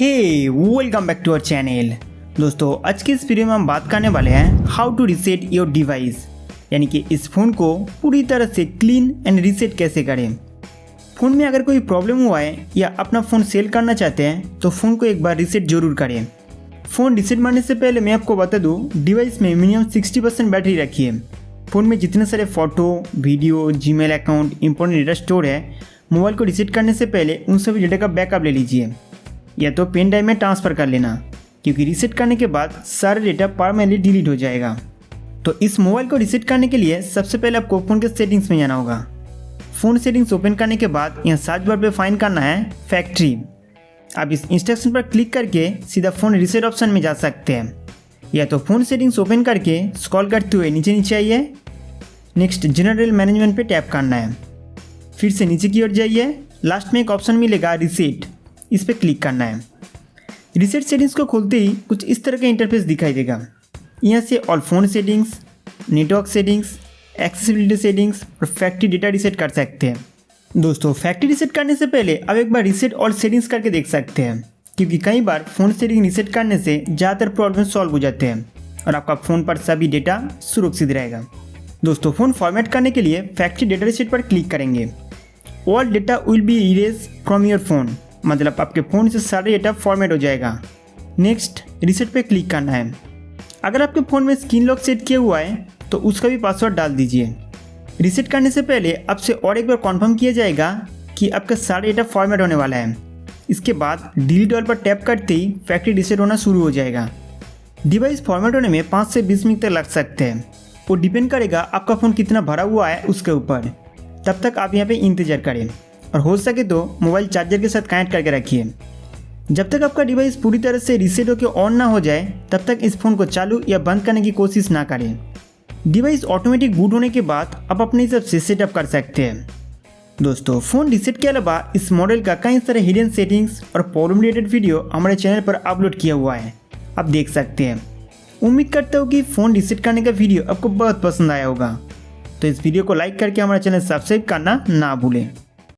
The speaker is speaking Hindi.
Hey welcome back to our channel. दोस्तों आज के इस वीडियो में हम बात करने वाले हैं how to reset your device, यानी कि इस फ़ोन को पूरी तरह से क्लीन एंड रीसेट कैसे करें। फ़ोन में अगर कोई प्रॉब्लम हुआ है या अपना फ़ोन सेल करना चाहते हैं तो फ़ोन को एक बार रीसेट ज़रूर करें। फ़ोन रीसेट मारने से पहले मैं आपको बता दूँ, डिवाइस में मिनिमम 60% बैटरी रखिए। फ़ोन में जितने सारे photo, video, Gmail account, important data store है, मोबाइल को रीसेट करने से पहले उन सभी डेटा का बैकअप ले लीजिए या तो पेन ड्राइव में ट्रांसफ़र कर लेना, क्योंकि रीसेट करने के बाद सारा डेटा परमानेंटली डिलीट हो जाएगा। तो इस मोबाइल को रीसेट करने के लिए सबसे पहले आपको फ़ोन के सेटिंग्स में जाना होगा। फ़ोन सेटिंग्स ओपन करने के बाद यहाँ सर्च बार पे फाइंड करना है फैक्ट्री। आप इस इंस्ट्रक्शन पर क्लिक करके सीधा फ़ोन रीसेट ऑप्शन में जा सकते हैं, या तो फ़ोन सेटिंग्स ओपन करके स्क्रॉल करते हुए नीचे आइए। नेक्स्ट जनरल मैनेजमेंट पे टैप करना है, फिर से नीचे की ओर जाइए। लास्ट में एक ऑप्शन मिलेगा रीसेट, इस पर क्लिक करना है। रीसेट सेटिंग्स को खोलते ही कुछ इस तरह का इंटरफेस दिखाई देगा। यहाँ से all phone settings, network settings, accessibility settings और फैक्ट्री डेटा रीसेट कर सकते हैं। दोस्तों फैक्ट्री रीसेट करने से पहले आप एक बार रीसेट ऑल सेटिंग्स करके देख सकते हैं, क्योंकि कई बार फ़ोन सेटिंग रीसेट करने से ज़्यादातर प्रॉब्लम सॉल्व हो जाते हैं और आपका फ़ोन पर सभी डेटा सुरक्षित रहेगा। दोस्तों फ़ोन फॉर्मेट करने के लिए फैक्ट्री डेटा रीसेट पर क्लिक करेंगे। All data will be erase from your phone, मतलब आपके फ़ोन से सारे डेटा फॉर्मेट हो जाएगा। नेक्स्ट रीसेट पे क्लिक करना है। अगर आपके फ़ोन में स्क्रीन लॉक सेट किया हुआ है तो उसका भी पासवर्ड डाल दीजिए। रीसेट करने से पहले आपसे और एक बार कॉन्फर्म किया जाएगा कि आपका सारा डेटा फॉर्मेट होने वाला है। इसके बाद डिलीट ऑल पर टैप करते ही फैक्ट्री रीसेट होना शुरू हो जाएगा। डिवाइस फॉर्मेट होने में 5 से 20 मिनट तक लग सकते हैं, वो डिपेंड करेगा आपका फ़ोन कितना भरा हुआ है उसके ऊपर। तब तक आप यहाँ पे इंतज़ार करें और हो सके तो मोबाइल चार्जर के साथ कनेक्ट करके रखिए। जब तक आपका डिवाइस पूरी तरह से रीसेट होकर ऑन ना हो जाए तब तक इस फ़ोन को चालू या बंद करने की कोशिश ना करें। डिवाइस ऑटोमेटिक बूट होने के बाद आप अपने हिसाब से सेटअप कर सकते हैं। दोस्तों फ़ोन रीसेट के अलावा इस मॉडल का कई सारे हिडन सेटिंग्स और प्रॉब्लम रिलेटेड वीडियो हमारे चैनल पर अपलोड किया हुआ है, आप देख सकते हैं। उम्मीद करता हूँ कि फ़ोन रीसेट करने का वीडियो आपको बहुत पसंद आया होगा। तो इस वीडियो को लाइक करके हमारा चैनल सब्सक्राइब करना ना भूलें।